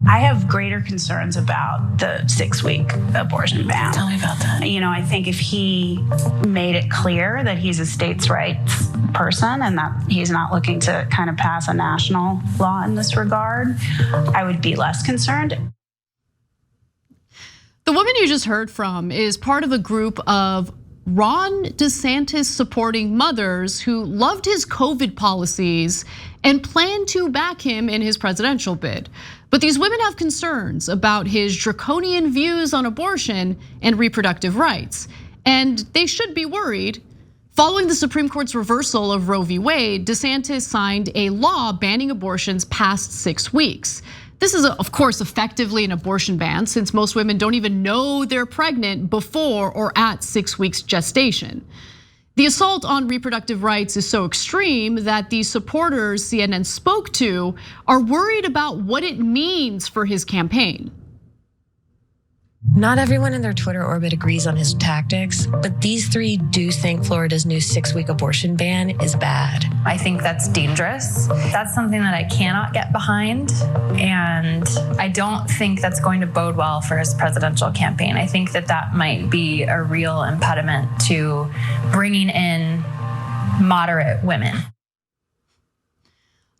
I have greater concerns about the 6-week abortion ban. Tell me about that. I think if he made it clear that he's a states' rights person and that he's not looking to kind of pass a national law in this regard, I would be less concerned. The woman you just heard from is part of a group of Ron DeSantis supporting mothers who loved his COVID policies and planned to back him in his presidential bid. But these women have concerns about his draconian views on abortion and reproductive rights. And they should be worried. Following the Supreme Court's reversal of Roe v. Wade, DeSantis signed a law banning abortions past 6 weeks. This is, of course, effectively an abortion ban since most women don't even know they're pregnant before or at 6 weeks gestation. The assault on reproductive rights is so extreme that the supporters CNN spoke to are worried about what it means for his campaign. Not everyone in their Twitter orbit agrees on his tactics, but these three do think Florida's new 6-week abortion ban is bad. I think that's dangerous. That's something that I cannot get behind, and I don't think that's going to bode well for his presidential campaign. I think that might be a real impediment to bringing in moderate women.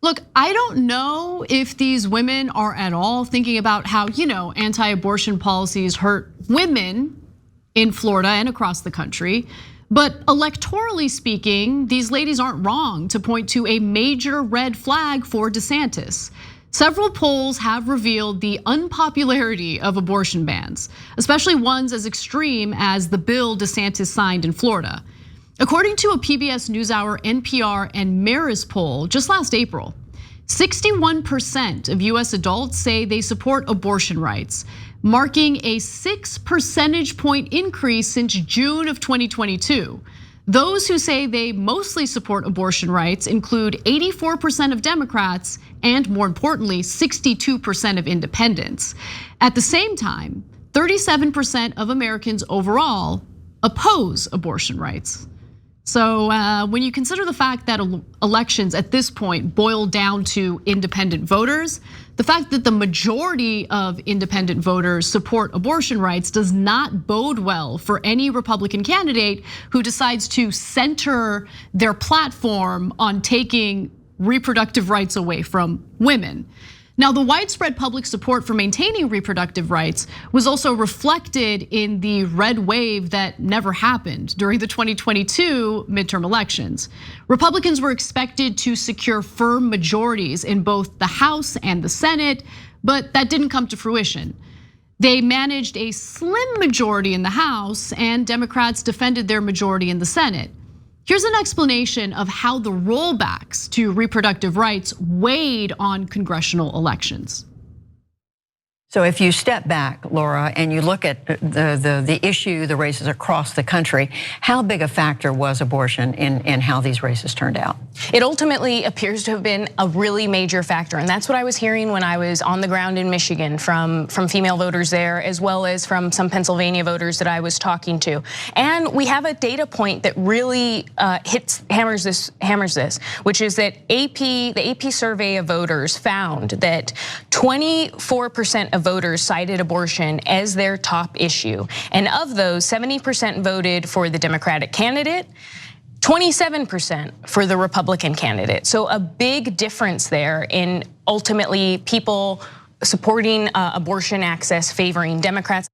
Look, I don't know if these women are at all thinking about how, anti-abortion policies hurt women in Florida and across the country. But electorally speaking, these ladies aren't wrong to point to a major red flag for DeSantis. Several polls have revealed the unpopularity of abortion bans, especially ones as extreme as the bill DeSantis signed in Florida. According to a PBS NewsHour, NPR, and Marist poll just last April, 61% of US adults say they support abortion rights, marking a 6 percentage point increase since June of 2022. Those who say they mostly support abortion rights include 84% of Democrats and, more importantly, 62% of independents. At the same time, 37% of Americans overall oppose abortion rights. So when you consider the fact that elections at this point boil down to independent voters, the fact that the majority of independent voters support abortion rights does not bode well for any Republican candidate who decides to center their platform on taking reproductive rights away from women. Now, the widespread public support for maintaining reproductive rights was also reflected in the red wave that never happened during the 2022 midterm elections. Republicans were expected to secure firm majorities in both the House and the Senate, but that didn't come to fruition. They managed a slim majority in the House, and Democrats defended their majority in the Senate. Here's an explanation of how the rollbacks to reproductive rights weighed on congressional elections. So if you step back, Laura, and you look at the issue, the races across the country, how big a factor was abortion in how these races turned out? It ultimately appears to have been a really major factor, and that's what I was hearing when I was on the ground in Michigan from female voters there, as well as from some Pennsylvania voters that I was talking to. And we have a data point that really hammers this, which is that the AP survey of voters found that 24% of voters cited abortion as their top issue. And of those, 70% voted for the Democratic candidate, 27% for the Republican candidate. So a big difference there in ultimately people supporting abortion access, favoring Democrats.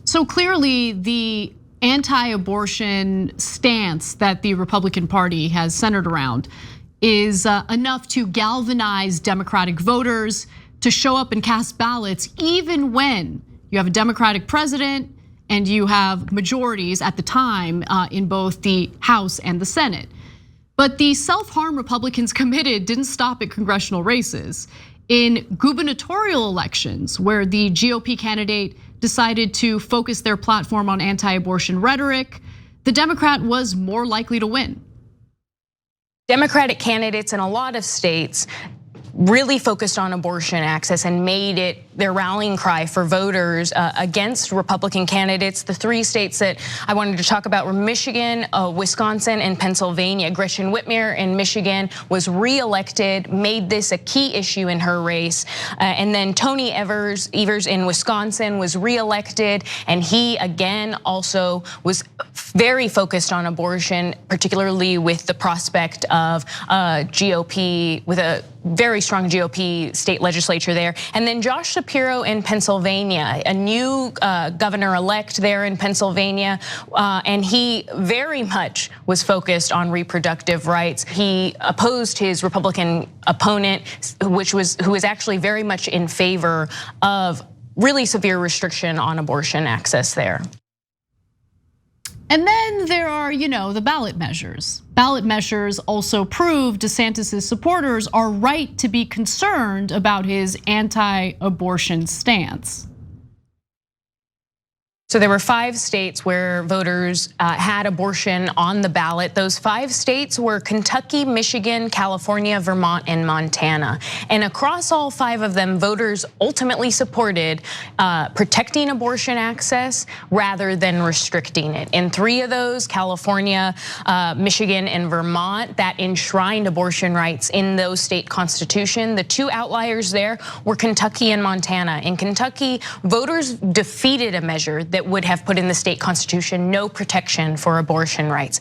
So clearly the anti-abortion stance that the Republican Party has centered around is enough to galvanize Democratic voters to show up and cast ballots even when you have a Democratic president and you have majorities at the time in both the House and the Senate. But the self-harm Republicans committed didn't stop at congressional races. In gubernatorial elections, where the GOP candidate decided to focus their platform on anti-abortion rhetoric, the Democrat was more likely to win. Democratic candidates in a lot of states really focused on abortion access and made it their rallying cry for voters against Republican candidates. The three states that I wanted to talk about were Michigan, Wisconsin, and Pennsylvania. Gretchen Whitmer in Michigan was reelected, made this a key issue in her race. And then Tony Evers in Wisconsin was reelected, and he again also was very focused on abortion, particularly with the prospect of GOP, with a very strong GOP state legislature there. And then Josh Shapiro in Pennsylvania, a new governor-elect there in Pennsylvania, and he very much was focused on reproductive rights. He opposed his Republican opponent, who is actually very much in favor of really severe restriction on abortion access there. And then there are, the ballot measures. Ballot measures also prove DeSantis' supporters are right to be concerned about his anti-abortion stance. So there were 5 states where voters had abortion on the ballot. Those 5 states were Kentucky, Michigan, California, Vermont, and Montana. And across all 5 of them, voters ultimately supported protecting abortion access rather than restricting it. In 3 of those, California, Michigan, and Vermont, that enshrined abortion rights in those state constitution. The 2 outliers there were Kentucky and Montana. In Kentucky, voters defeated a measure that would have put in the state constitution no protection for abortion rights.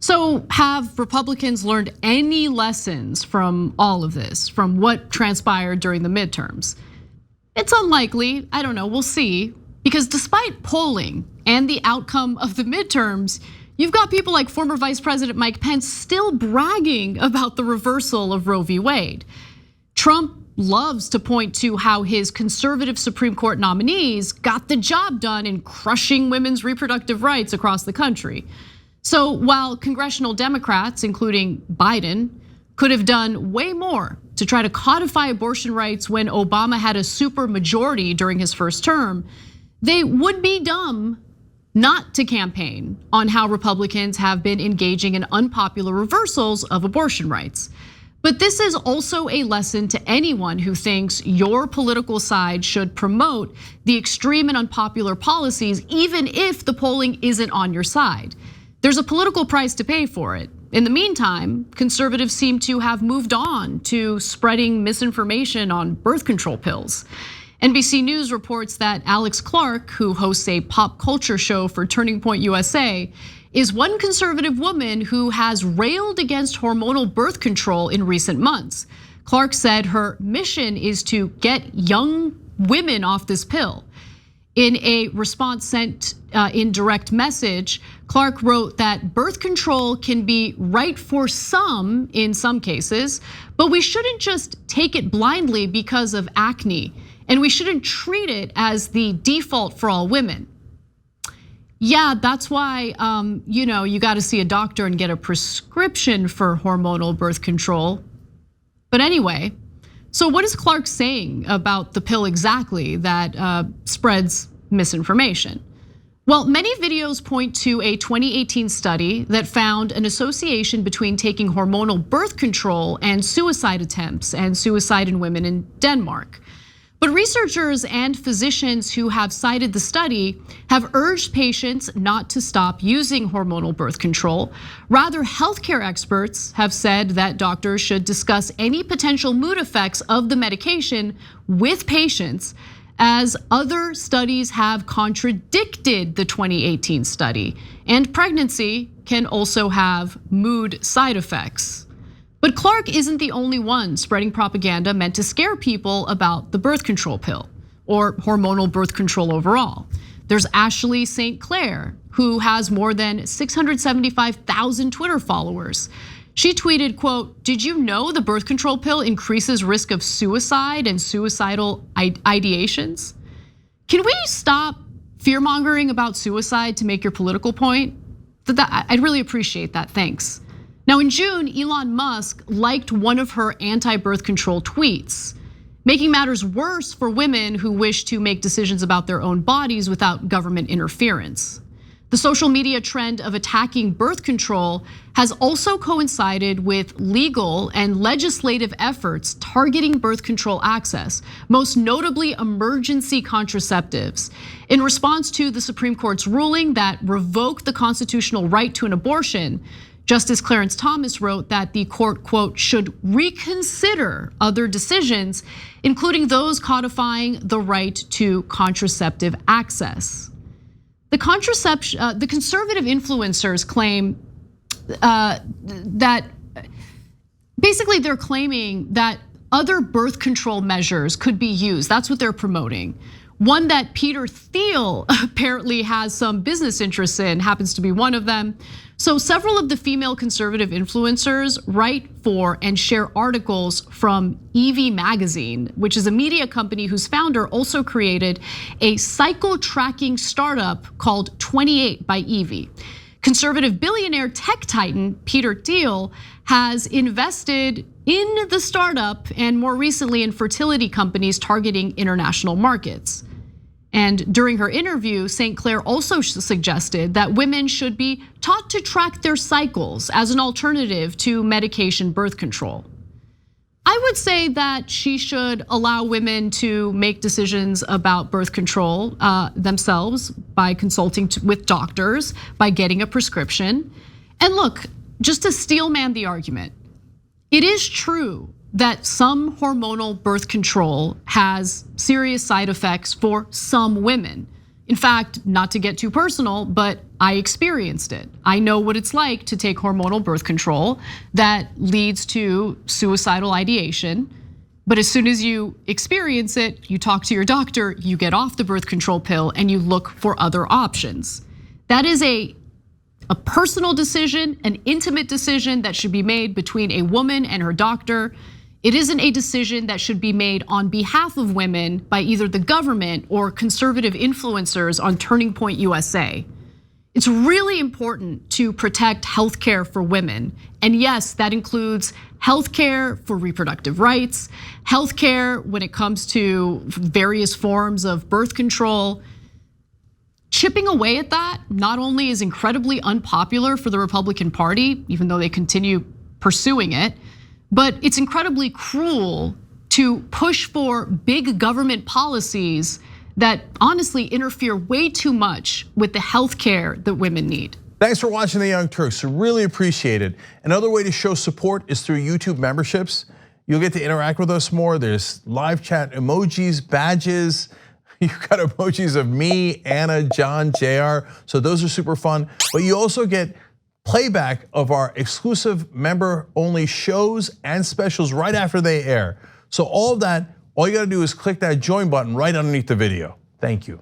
So have Republicans learned any lessons from all of this, from what transpired during the midterms? It's unlikely, I don't know, we'll see. Because despite polling and the outcome of the midterms, you've got people like former Vice President Mike Pence still bragging about the reversal of Roe v. Wade. Trump loves to point to how his conservative Supreme Court nominees got the job done in crushing women's reproductive rights across the country. So while congressional Democrats, including Biden, could have done way more to try to codify abortion rights when Obama had a super majority during his first term, they would be dumb not to campaign on how Republicans have been engaging in unpopular reversals of abortion rights. But this is also a lesson to anyone who thinks your political side should promote the extreme and unpopular policies, even if the polling isn't on your side. There's a political price to pay for it. In the meantime, conservatives seem to have moved on to spreading misinformation on birth control pills. NBC News reports that Alex Clark, who hosts a pop culture show for Turning Point USA, is one conservative woman who has railed against hormonal birth control in recent months. Clark said her mission is to get young women off this pill. In a response sent in direct message, Clark wrote that birth control can be right for some in some cases, but we shouldn't just take it blindly because of acne, and we shouldn't treat it as the default for all women. Yeah, that's why you got to see a doctor and get a prescription for hormonal birth control. But anyway, so what is Clark saying about the pill exactly that spreads misinformation? Well, many videos point to a 2018 study that found an association between taking hormonal birth control and suicide attempts and suicide in women in Denmark. But researchers and physicians who have cited the study have urged patients not to stop using hormonal birth control. Rather, healthcare experts have said that doctors should discuss any potential mood effects of the medication with patients, as other studies have contradicted the 2018 study. And pregnancy can also have mood side effects. But Clark isn't the only one spreading propaganda meant to scare people about the birth control pill or hormonal birth control overall. There's Ashley St. Clair, who has more than 675,000 Twitter followers. She tweeted, quote, "Did you know the birth control pill increases risk of suicide and suicidal ideations?" Can we stop fear-mongering about suicide to make your political point? I'd really appreciate that, thanks. Now in June, Elon Musk liked one of her anti-birth control tweets, making matters worse for women who wish to make decisions about their own bodies without government interference. The social media trend of attacking birth control has also coincided with legal and legislative efforts targeting birth control access, most notably emergency contraceptives. In response to the Supreme Court's ruling that revoked the constitutional right to an abortion, Justice Clarence Thomas wrote that the court, quote, should reconsider other decisions, including those codifying the right to contraceptive access. The conservative influencers claim that basically they're claiming that other birth control measures could be used. That's what they're promoting. One that Peter Thiel apparently has some business interests in happens to be one of them. So several of the female conservative influencers write for and share articles from Evie Magazine, which is a media company whose founder also created a cycle tracking startup called 28 by Evie. Conservative billionaire tech titan Peter Thiel has invested in the startup and more recently in fertility companies targeting international markets. And during her interview, St. Clair also suggested that women should be taught to track their cycles as an alternative to medication birth control. I would say that she should allow women to make decisions about birth control themselves by consulting with doctors, by getting a prescription. And look, just to steel man the argument, it is true that some hormonal birth control has serious side effects for some women. In fact, not to get too personal, but I experienced it. I know what it's like to take hormonal birth control that leads to suicidal ideation. But as soon as you experience it, you talk to your doctor, you get off the birth control pill and you look for other options. That is a personal decision, an intimate decision that should be made between a woman and her doctor. It isn't a decision that should be made on behalf of women by either the government or conservative influencers on Turning Point USA. It's really important to protect healthcare for women. And yes, that includes healthcare for reproductive rights, healthcare when it comes to various forms of birth control. Chipping away at that not only is incredibly unpopular for the Republican Party, even though they continue pursuing it, but it's incredibly cruel to push for big government policies that honestly interfere way too much with the health care that women need. Thanks for watching The Young Turks, really appreciate it. Another way to show support is through YouTube memberships. You'll get to interact with us more. There's live chat emojis, badges. You've got emojis of me, Anna, John, JR. So those are super fun. But you also get playback of our exclusive member-only shows and specials right after they air. So all of that, all you gotta do is click that join button right underneath the video. Thank you.